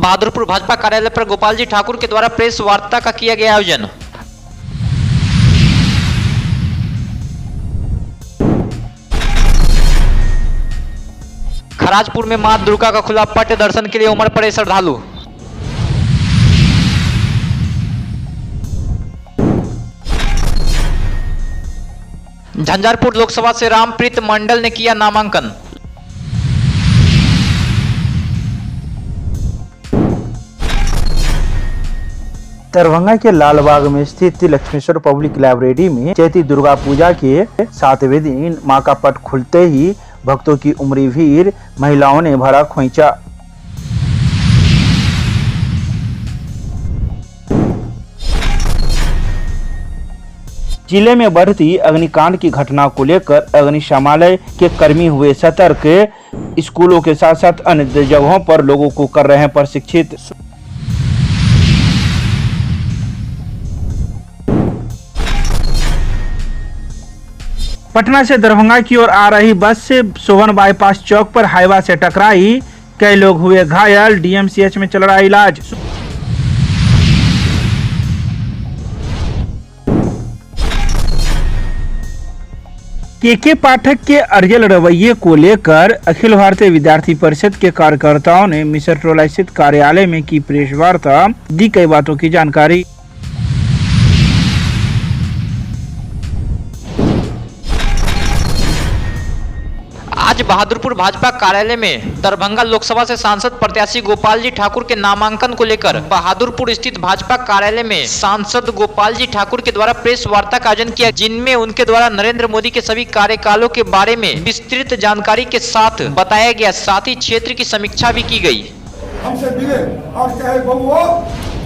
बहादुरपुर भाजपा कार्यालय पर गोपाल जी ठाकुर के द्वारा प्रेस वार्ता का किया गया आयोजन। खराजपुर में मां दुर्गा का खुला पट, दर्शन के लिए उमड़ पड़े श्रद्धालु। झंझारपुर लोकसभा से रामप्रीत मंडल ने किया नामांकन। दरभंगा के लालबाग में स्थित लक्ष्मेश्वर पब्लिक लाइब्रेरी में चैती दुर्गा पूजा के 7वें दिन मां का पट खुलते ही भक्तों की उमड़ी भीड़, महिलाओं ने भरा खोइंचा। जिले में बढ़ती अग्निकांड की घटना को लेकर अग्निशमालय के कर्मी हुए सतर्क, स्कूलों के साथ साथ अन्य जगहों पर लोगों को कर रहे हैं प्रशिक्षित। पटना से दरभंगा की ओर आ रही बस से सोवन बाईपास चौक पर हाईवा से टकराई, कई लोग हुए घायल, डीएमसीएच में चल रहा इलाज। के पाठक के अर्जल रवैये को लेकर अखिल भारतीय विद्यार्थी परिषद के कार्यकर्ताओं ने मिसर टोला स्थित कार्यालय में की प्रेस वार्ता, दी कई बातों की जानकारी। आज बहादुरपुर भाजपा कार्यालय में दरभंगा लोकसभा से सांसद प्रत्याशी गोपाल जी ठाकुर के नामांकन को लेकर बहादुरपुर स्थित भाजपा कार्यालय में सांसद गोपाल जी ठाकुर के द्वारा प्रेस वार्ता का आयोजन किया, जिनमें उनके द्वारा नरेंद्र मोदी के सभी कार्यकालों के बारे में विस्तृत जानकारी के साथ बताया गया, साथ ही क्षेत्र की समीक्षा भी की गई। हमसे मिले और कहे बबुआ,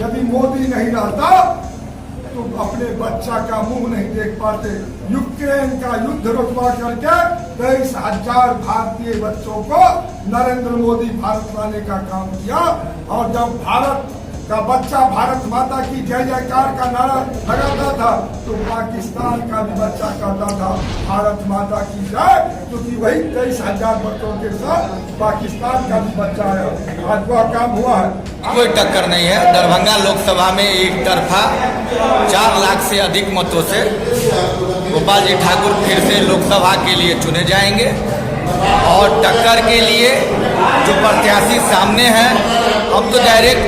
यदि मोदी नहीं रहता तो अपने बच्चा का मुंह नहीं देख पाते। यूक्रेन का युद्ध रुकवा करके 23,000 भारतीय बच्चों को नरेंद्र मोदी भारत लाने का काम किया। और जब भारत का बच्चा भारत माता की जय जयकार का नारा लगाता था तो पाकिस्तान का भी बच्चा कहता था भारत माता की जय, क्योंकि वही 23,000 बच्चों के साथ पाकिस्तान का भी बच्चा है। आज वह काम हुआ है। कोई टक्कर नहीं है। दरभंगा लोकसभा में एक तरफा 4 लाख से अधिक मतों से गोपाल जी ठाकुर फिर से लोकसभा के लिए चुने जाएंगे। और टक्कर के लिए जो प्रत्याशी सामने हैं, हम तो डायरेक्ट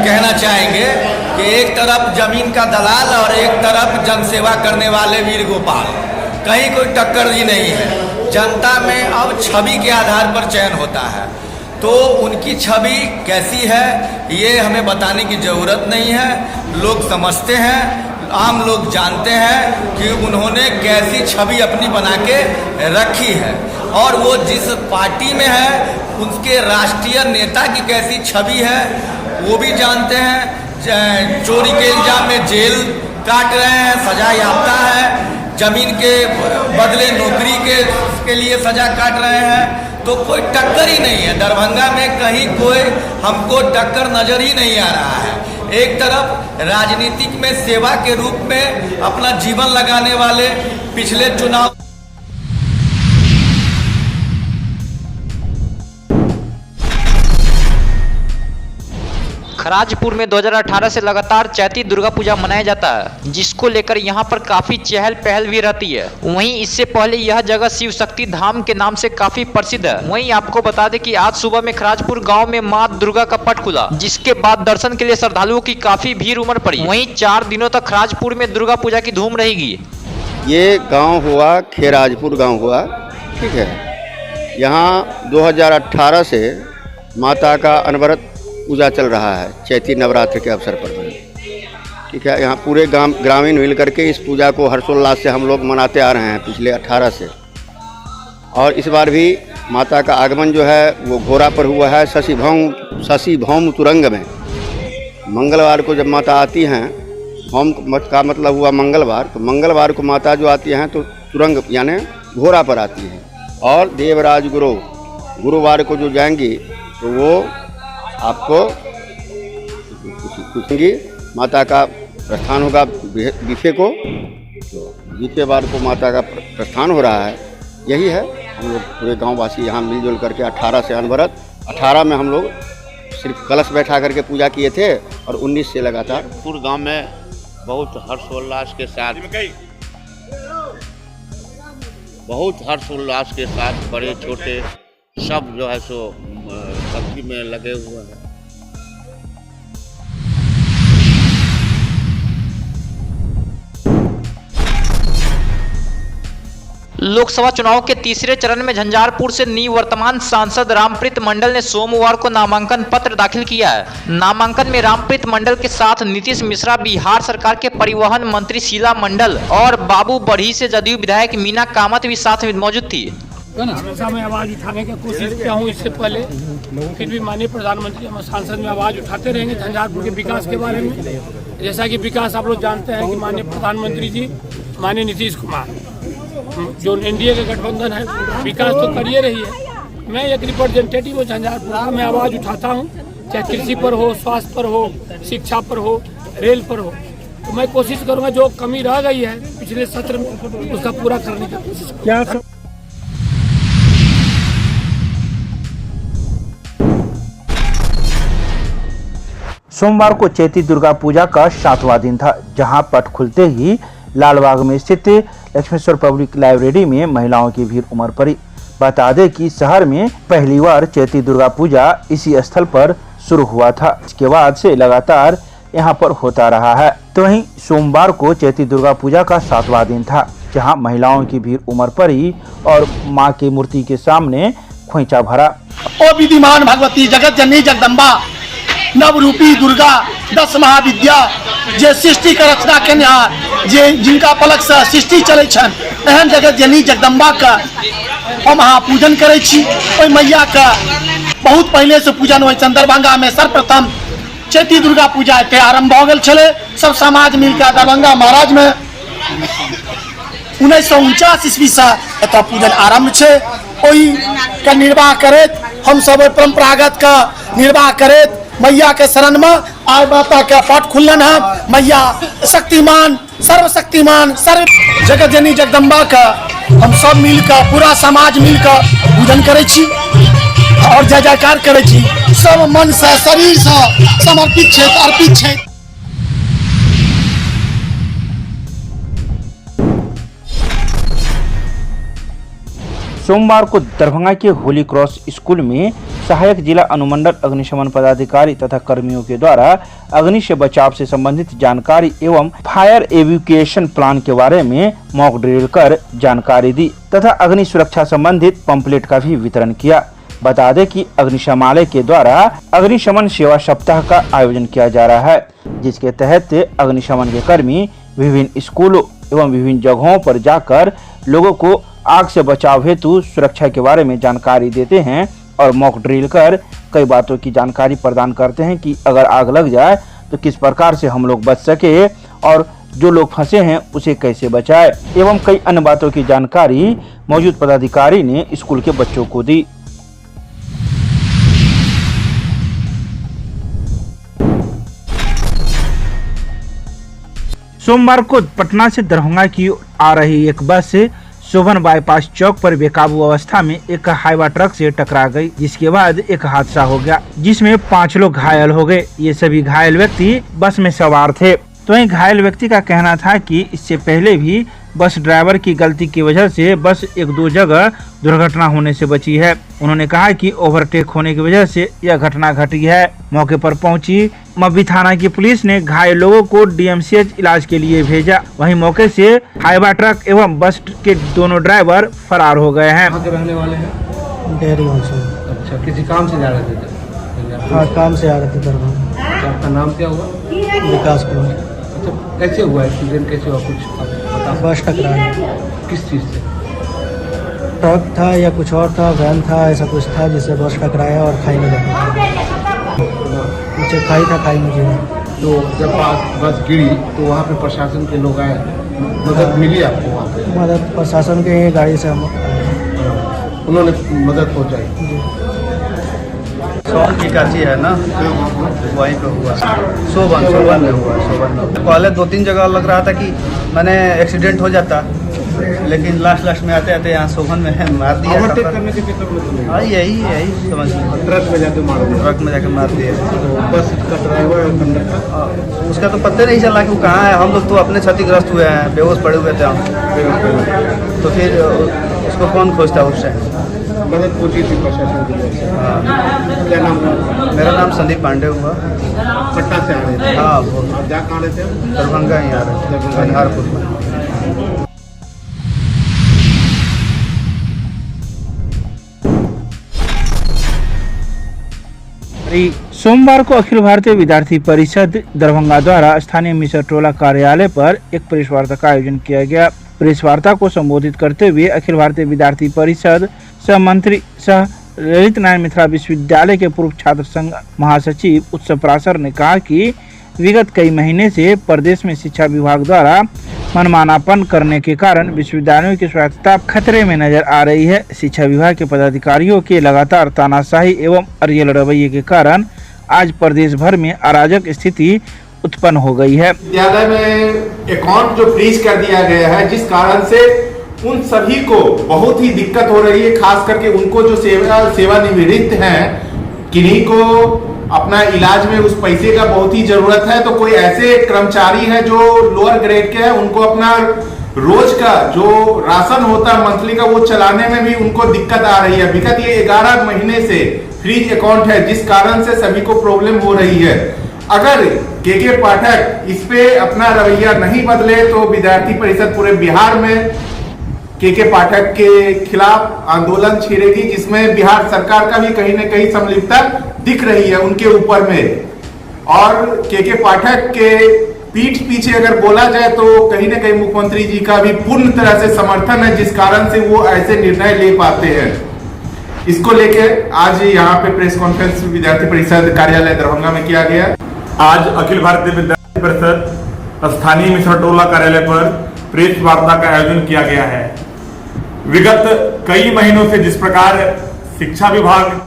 कहना चाहेंगे कि एक तरफ जमीन का दलाल और एक तरफ जनसेवा करने वाले वीर गोपाल, कहीं कोई टक्कर ही नहीं है। जनता में अब छवि के आधार पर चयन होता है, तो उनकी छवि कैसी है ये हमें बताने की ज़रूरत नहीं है। लोग समझते हैं, आम लोग जानते हैं कि उन्होंने कैसी छवि अपनी बना के रखी है और वो जिस पार्टी में है उसके राष्ट्रीय नेता की कैसी छवि है वो भी जानते हैं। चोरी के इल्जाम में जेल काट रहे हैं, सजा याफ्ता है, जमीन के बदले नौकरी के लिए सजा काट रहे हैं, तो कोई टक्कर ही नहीं है। दरभंगा में कहीं कोई हमको टक्कर नजर ही नहीं आ रहा है। एक तरफ राजनीतिक में सेवा के रूप में अपना जीवन लगाने वाले पिछले चुनाव खराजपुर में 2018 से लगातार चैती दुर्गा पूजा मनाया जाता है, जिसको लेकर यहाँ पर काफी चहल पहल भी रहती है। वहीं इससे पहले यह जगह शिव शक्ति धाम के नाम से काफी प्रसिद्ध है। वहीं आपको बता दें कि आज सुबह में खराजपुर गांव में मां दुर्गा का पट खुला, जिसके बाद दर्शन के लिए श्रद्धालुओं की काफी भीड़ उमड़ पड़ी। वहीं 4 दिनों तक खराजपुर में दुर्गा पूजा की धूम रहेगी। ये गाँव हुआ खेराजपुर गाँव हुआ, ठीक है। यहाँ 2018 से माता का अनवरत पूजा चल रहा है चैती नवरात्र के अवसर पर, ठीक है। यहाँ पूरे ग्रामीण मिल करके इस पूजा को हर्षोल्लास से हम लोग मनाते आ रहे हैं पिछले 18 से। और इस बार भी माता का आगमन जो है वो घोड़ा पर हुआ है, शशि भौम तुरंग में। मंगलवार को जब माता आती हैं, भौम का मतलब हुआ मंगलवार, तो मंगलवार को माता जो आती हैं तो तुरंग यानी घोड़ा पर आती हैं। और देवराज गुरुवार को जो जाएंगी तो वो आपको पूछेंगी, माता का प्रस्थान होगा बीफे को, तो बीफे बार को माता का प्रस्थान हो रहा है। यही है, हम लोग पूरे गांव वासी यहाँ मिलजुल करके 18 से अनवरत 18 में हम लोग सिर्फ कलश बैठा करके पूजा किए थे और 19 से लगातार पूरे गांव में बहुत हर्षोल्लास के साथ बड़े छोटे सब जो है सो भक्ति में लगे हुए हैं। लोकसभा चुनाव के तीसरे चरण में झंझारपुर से निवर्तमान सांसद रामप्रीत मंडल ने सोमवार को नामांकन पत्र दाखिल किया है। नामांकन में रामप्रीत मंडल के साथ नीतीश मिश्रा, बिहार सरकार के परिवहन मंत्री शीला मंडल और बाबू बढ़ी से जदयू विधायक मीना कामत भी साथ में मौजूद थी। हमेशा मैं आवाज़ उठाने की कोशिश किया हूँ इससे पहले, फिर भी माननीय प्रधानमंत्री हम सांसद में आवाज़ उठाते रहेंगे झंझारपुर के विकास के बारे में। जैसा कि विकास आप लोग जानते हैं कि माननीय प्रधानमंत्री जी, माननीय नीतीश कुमार, जो एनडीए का गठबंधन है, विकास तो कर ही रही है। मैं एक रिप्रेजेंटेटिव हूँ झंझारपुर का, मैं आवाज़ उठाता हूँ, चाहे कृषि पर हो, स्वास्थ्य पर हो, शिक्षा पर हो, रेल पर हो, तो मैं कोशिश करूँगा जो कमी रह गई है पिछले सत्र में उसका पूरा करने की कोशिश करूँगा। सोमवार को चैती दुर्गा पूजा का 7वां दिन था, जहां पट खुलते ही लालबाग में स्थित लक्ष्मेश्वर पब्लिक लाइब्रेरी में महिलाओं की भीड़ उमड़ पड़ी। बता दें कि शहर में पहली बार चैती दुर्गा पूजा इसी स्थल पर शुरू हुआ था, इसके बाद से लगातार यहां पर होता रहा है। तो वहीं सोमवार को चैती दुर्गा पूजा का 7वां दिन था, जहां महिलाओं की भीड़ उमड़ पड़ी और मां की मूर्ति के सामने खोइंचा भरा। ओ विधिमान भगवती जगत जननी जगदम्बा नवरूपी दुर्गा 10 महाविद्या जे सृष्टि के रचना केनिहार, जे जिनका पलक से सृष्टि चले छन, एहन जगत जननी जगदम्बा का हम अहाँ पूजन करे छी। ओइ मैया का बहुत पहले से पूजन होइ छन। दरभंगा में सर्वप्रथम चैती दुर्गा पूजा के आरंभ हो गेल छले। सब समाज मिलकर दरभंगा महाराज में 1949 ईस्वी से एतऽ पूजन आरंभ छे। ओहि का निर्वाह करैत हम सब परंपरागत का निर्वाह करैत मैया के शरण में आज माता के पट खुलन है। मैया शक्तिमान, सर्वशक्तिमान, सर्व जगत जननी जगदम्बा का हम सब मिलकर, पूरा समाज मिलकर पूजन करे छी और जय जयकार करे छी। सब मन से, शरीर से समर्पित छे, अर्पित छे। सोमवार को दरभंगा के होली क्रॉस स्कूल में सहायक जिला अनुमंडल अग्निशमन पदाधिकारी तथा कर्मियों के द्वारा अग्नि से बचाव से संबंधित जानकारी एवं फायर एविक्यूएशन प्लान के बारे में मॉक ड्रिल कर जानकारी दी तथा अग्नि सुरक्षा संबंधित पंपलेट का भी वितरण किया। बता दें कि अग्निशमालय के द्वारा अग्निशमन सेवा सप्ताह का आयोजन किया जा रहा है, जिसके तहत अग्निशमन के कर्मी विभिन्न स्कूलों एवं विभिन्न जगहों पर जाकर लोगों को आग से बचाव हेतु सुरक्षा के बारे में जानकारी देते हैं और मॉक ड्रिल कर कई बातों की जानकारी प्रदान करते हैं कि अगर आग लग जाए तो किस प्रकार से हम लोग बच सके और जो लोग फंसे हैं उसे कैसे बचाए एवं कई अन्य बातों की जानकारी मौजूद पदाधिकारी ने स्कूल के बच्चों को दी। सोमवार को पटना से दरभंगा की आ रही एक बस शोभन बाईपास चौक पर बेकाबू अवस्था में एक हाईवा ट्रक से टकरा गई, जिसके बाद एक हादसा हो गया जिसमें 5 लोग घायल हो गए। ये सभी घायल व्यक्ति बस में सवार थे। तो वहीं घायल व्यक्ति का कहना था कि इससे पहले भी बस ड्राइवर की गलती की वजह से बस 1-2 जगह दुर्घटना होने से बची है। उन्होंने कहा कि ओवरटेक होने की वजह से यह घटना घटी है। मौके पर पहुंची मब्बी थाना की पुलिस ने घायल लोगों को डीएमसीएच इलाज के लिए भेजा। वहीं मौके से हाईवा ट्रक एवं बस के दोनों ड्राइवर फरार हो गए हैं। रहने वाले हैं डेहरीगंज से। अच्छा, किसी काम से जा रहे थे? हाँ, काम से आ रहे थे दरभंगा। आपका नाम क्या हुआ? विकास कुमार। अच्छा, कैसे हुआ एक्सीडेंट, कैसे हुआ कुछ बता? बस टकराया। किस चीज़ से? ट्रक था या कुछ और था, वैन था, ऐसा कुछ था जिससे बस टकराया और खाई में गिरा। नीचे खाई था, खाई में गिरा। तो जब बस गिरी तो वहाँ पे प्रशासन के लोग आए, मदद मिली आपको वहाँ पे? मदद प्रशासन के गाड़ी से हम उन्होंने मदद पहुँचाई। सोन की काची है ना, वहीं पे हुआ। सोबन में हुआ। पहले 2-3 जगह लग रहा था कि मैंने एक्सीडेंट हो जाता, लेकिन लास्ट में आते आते यहाँ सोहन में मार दिया। ओवरटेक करने के चक्कर में तो नहीं? हाँ यही समझ लीजिए। ट्रक में जाके मार दिया। ट्रक में जाके मार दिया। तो बस का ड्राइवर और कंडक्टर उसका तो पता नहीं चला कि वो कहाँ है। हम लोग तो अपने क्षतिग्रस्त हुए हैं, बेहोश पड़े हुए थे हम। तो फिर उसको कौन खोजता उस टाइम? मदद पहुंची थी प्रशासन की तरफ से। हाँ। क्या नाम हुआ? मेरा नाम संदीप पांडे हुआ। पटना से आ रहे थे? हाँ आप जा कहाँ रहे थे? दरभंगा ही आ रहे थे, झंझारपुर में। सोमवार को अखिल भारतीय विद्यार्थी परिषद दरभंगा द्वारा स्थानीय मिसर टोला कार्यालय पर एक प्रेस वार्ता का आयोजन किया गया। प्रेस वार्ता को संबोधित करते हुए अखिल भारतीय विद्यार्थी परिषद सह मंत्री सह ललित नारायण मिथिला विश्वविद्यालय के पूर्व छात्र संघ महासचिव उत्सव पराशर ने कहा कि विगत कई महीने से प्रदेश में शिक्षा विभाग द्वारा मनमानापन करने के कारण विश्वविद्यालयों की स्वायत्तता खतरे में नजर आ रही है। शिक्षा विभाग के पदाधिकारियों के लगातार तानाशाही एवं अड़ियल रवैये के कारण आज प्रदेश भर में अराजक स्थिति उत्पन्न हो गई है। विद्यालय में अकाउंट जो फ्रीज कर दिया गया है, जिस कारण से उन सभी को बहुत ही दिक्कत हो रही है। खास करके उनको जो सेवानिवृत्त हैं, किन्हीं को अपना इलाज में उस पैसे का बहुत ही जरूरत है। तो कोई ऐसे कर्मचारी है जो लोअर ग्रेड के हैं, उनको अपना रोज का जो राशन होता है मंथली का, वो चलाने में भी उनको दिक्कत आ रही है। विगत ये 11 महीने से फ्रीज अकाउंट है, जिस कारण से सभी को प्रॉब्लम हो रही है। अगर के पाठक इस पे अपना रवैया नहीं बदले तो विद्यार्थी परिषद पूरे बिहार में के पाठक के खिलाफ आंदोलन छेड़ेगी, जिसमें बिहार सरकार का भी कहीं न कहीं संलिप्तता दिख रही है उनके ऊपर में। और के पाठक के पीठ पीछे अगर बोला जाए तो कहीं न कहीं मुख्यमंत्री जी का भी पूर्ण तरह से समर्थन है, जिस कारण से वो ऐसे निर्णय ले पाते हैं। इसको लेके आज यहाँ पे प्रेस कॉन्फ्रेंस विद्यार्थी परिषद कार्यालय दरभंगा में किया गया। आज अखिल भारतीय विद्यार्थी परिषद स्थानीय मिसर टोला कार्यालय पर प्रेस वार्ता का आयोजन किया गया है। विगत कई महीनों से जिस प्रकार शिक्षा विभाग